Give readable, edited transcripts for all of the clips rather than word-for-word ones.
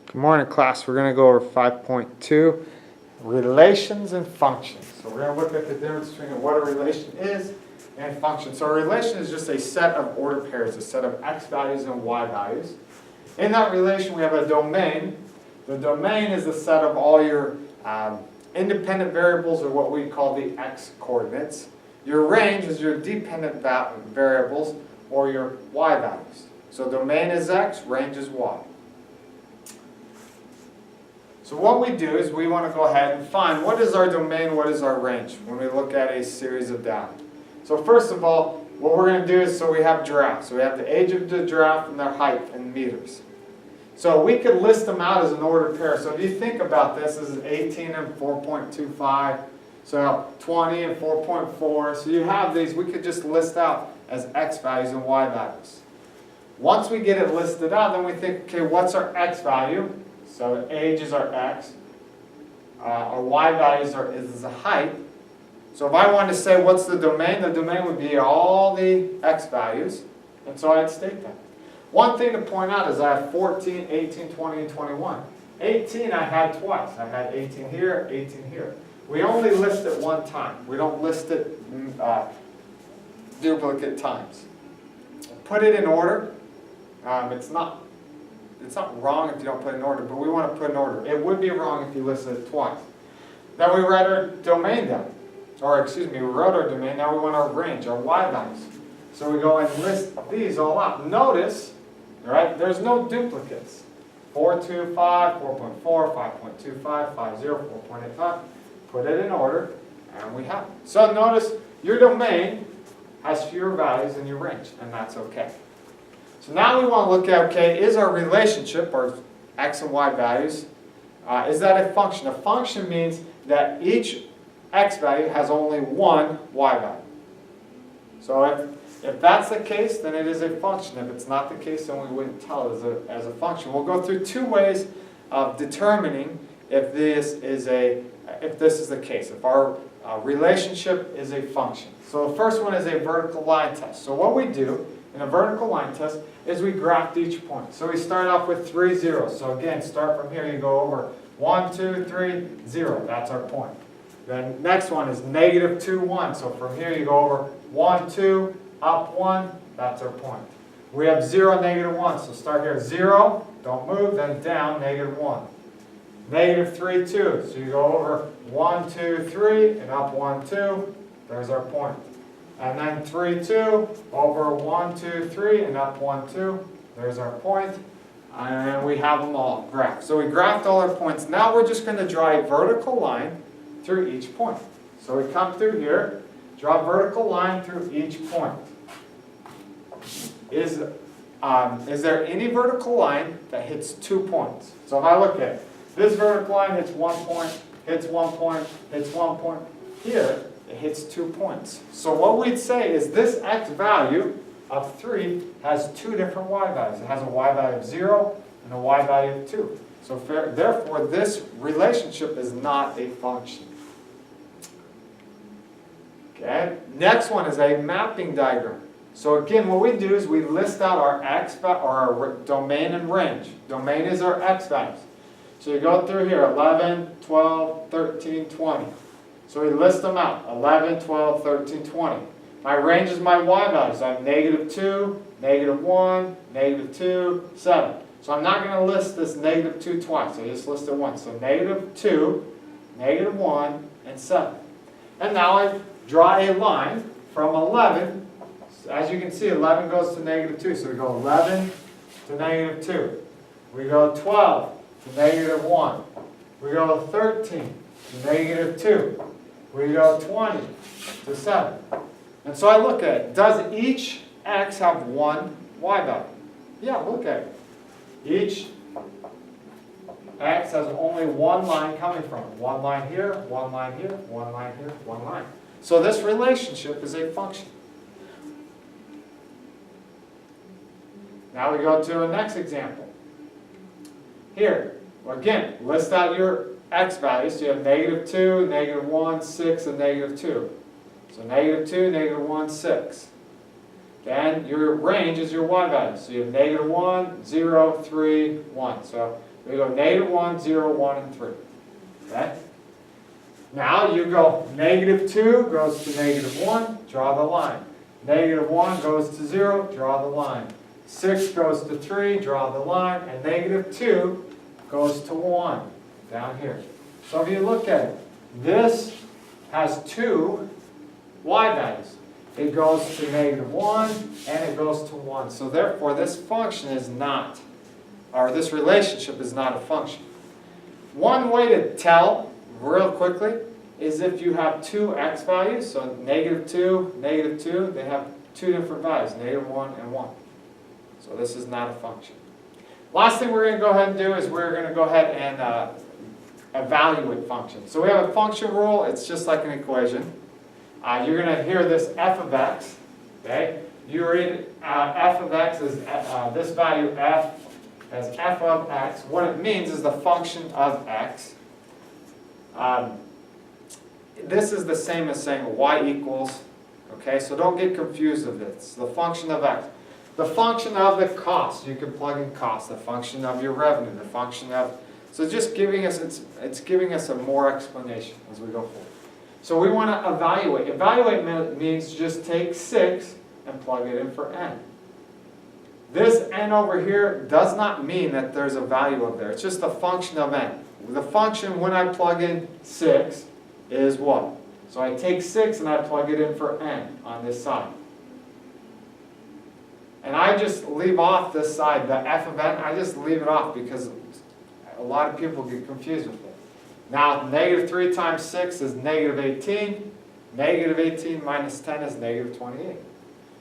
Good morning, class. We're going to go over 5.2, relations and functions. So we're going to look at the difference between what a relation is and function. So a relation is just a set of ordered pairs, a set of x values and y values. In that relation, we have a domain. The domain is the set of all your independent variables, or what we call the x coordinates. Your range is your dependent variables, or your y values. So domain is x, range is y. So what we do is we want to go ahead and find what is our domain, what is our range when we look at a series of data. So first of all, what we're going to do is, so we have giraffes. So we have the age of the giraffe and their height in meters. So we could list them out as an ordered pair. So if you think about this is 18 and 4.25, so 20 and 4.4. So you have these, we could just list out as x values and y values. Once we get it listed out, then we think, okay, what's our x value? So age is our x. Our y values is the height. So if I wanted to say what's the domain would be all the x values. And so I'd state that. One thing to point out is I have 14, 18, 20, and 21. 18 I had twice. I had 18 here, 18 here. We only list it one time. We don't list it duplicate times. Put it in order. It's not wrong if you don't put it in order, but we want to put it in order. It would be wrong if you listed it twice. Then we write our domain down. Or excuse me, we wrote our domain, now we want our range, our y values. So we go and list these all out. Notice, right, there's no duplicates. 425, 4.4, 5.25, 50, 4.85. Put it in order, and we have it. So notice your domain has fewer values than your range, and that's okay. So now we want to look at, okay, is our relationship, our x and y values, is that a function? A function means that each x value has only one y value. So if that's the case, then it is a function. If it's not the case, then we wouldn't tell it as a function. We'll go through two ways of determining if this is the case, if our relationship is a function. So the first one is a vertical line test. So what we do in a vertical line test is we graph each point. So we start off with 3 zeros. So again, start from here, you go over 1, 2, 3, 0. That's our point. Then next one is negative 2, 1. So from here you go over 1, 2, up 1. That's our point. We have 0, negative 1. So start here, 0, don't move, then down, negative 1. Negative 3, 2. So you go over 1, 2, 3, and up 1, 2. There's our point. And then 3, 2, over 1, 2, 3, and up 1, 2. There's our point. And we have them all graphed. So we graphed all our points. Now we're just going to draw a vertical line through each point. So we come through here, draw a vertical line through each point. Is there any vertical line that hits 2 points? So if I look at this vertical line hits 1 point, hits 1 point, hits 1 point. Here, it hits 2 points. So what we'd say is this x value of 3 has two different y values. It has a y value of 0 and a y value of 2. So therefore, this relationship is not a function. Okay. Next one is a mapping diagram. So again, what we do is we list out our our domain and range. Domain is our x values. So you go through here, 11, 12, 13, 20. So we list them out, 11, 12, 13, 20. My range is my y values. I have negative 2, negative 1, negative 2, 7. So I'm not going to list this negative 2 twice. I just list it once. So negative 2, negative 1, and 7. And now I draw a line from 11. As you can see, 11 goes to negative 2. So we go 11 to negative 2. We go 12 to negative 1. We go 13 to negative 2. We go 20 to 7. And so I look at it. Does each x have one y value? Yeah, look at it. Each x has only one line coming from it. One line here, one line here, one line here, one line. So this relationship is a function. Now we go to the next example. Here, again, list out your x values. So you have negative 2, negative 1, 6, and negative 2. So negative 2, negative 1, 6. Then your range is your y values. So you have negative 1, 0, 3, 1. So We go -1, 0, 1, and 3. Okay? Now you go -2 goes to -1, draw the line. -1 goes to 0, draw the line. 6 goes to 3, draw the line. And -2 goes to 1, down here. So if you look at it, this has 2 y values. It goes to -1 and it goes to 1. So therefore this function is not, or this relationship is not a function. One way to tell real quickly is if you have 2 x values, so -2, -2, they have 2 different values, -1 and 1. So this is not a function. Last thing we're going to go ahead and do is we're going to go ahead and evaluate functions. So we have a function rule. It's just like an equation. You're going to hear this f of x. Okay? You read f of x as this value f as f of x. What it means is the function of x. This is the same as saying y equals. Okay, so don't get confused with this. The function of x. The function of the cost, you can plug in cost. The function of your revenue, the function of, so just giving us, it's giving us a more explanation as we go forward. So we want to evaluate. Evaluate means just take 6 and plug it in for n. This n over here does not mean that there's a value up there. It's just a function of n. The function when I plug in 6 is what? So I take 6 and I plug it in for n on this side. And I just leave off this side, the f of n, I just leave it off because a lot of people get confused with it. Now, -3 times 6 is -18. -18 minus 10 is -28.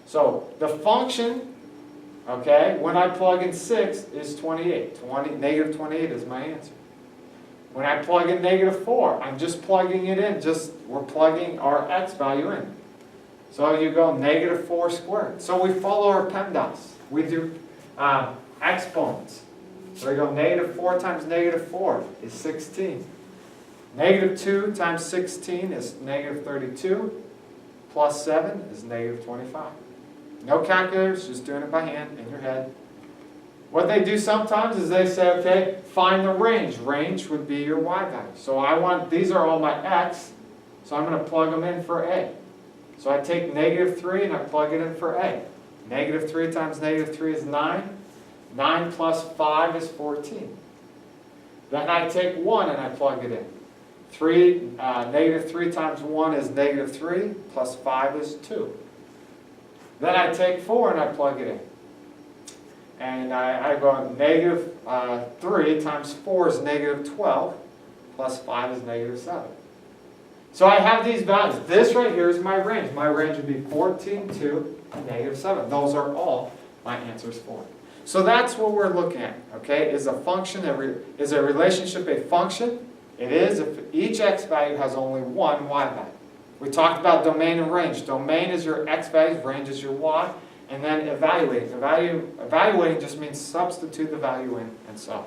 So the function, okay, when I plug in 6 is 28. -28 is my answer. When I plug in -4, I'm just plugging it in. We're plugging our x value in. So you go -4 squared. So we follow our PEMDAS. We do exponents. So we go -4 times -4 is 16. -2 times 16 is -32. Plus 7 is -25. No calculators, just doing it by hand in your head. What they do sometimes is they say, okay, find the range. Range would be your y value. So these are all my x, so I'm going to plug them in for a. So I take -3 and I plug it in for a. -3 times -3 is 9. 9 plus 5 is 14. Then I take 1 and I plug it in. -3 times 1 is -3, plus 5 is 2. Then I take 4 and I plug it in. And I go -3 times 4 is -12, plus 5 is -7. So I have these values. This right here is my range. My range would be 14 to -7. Those are all my answers for it. So that's what we're looking at. Okay, is a function, is a relationship a function? It is if each x value has only one y value. We talked about domain and range. Domain is your x values, range is your y, and then evaluating. Evaluating just means substitute the value in and solve.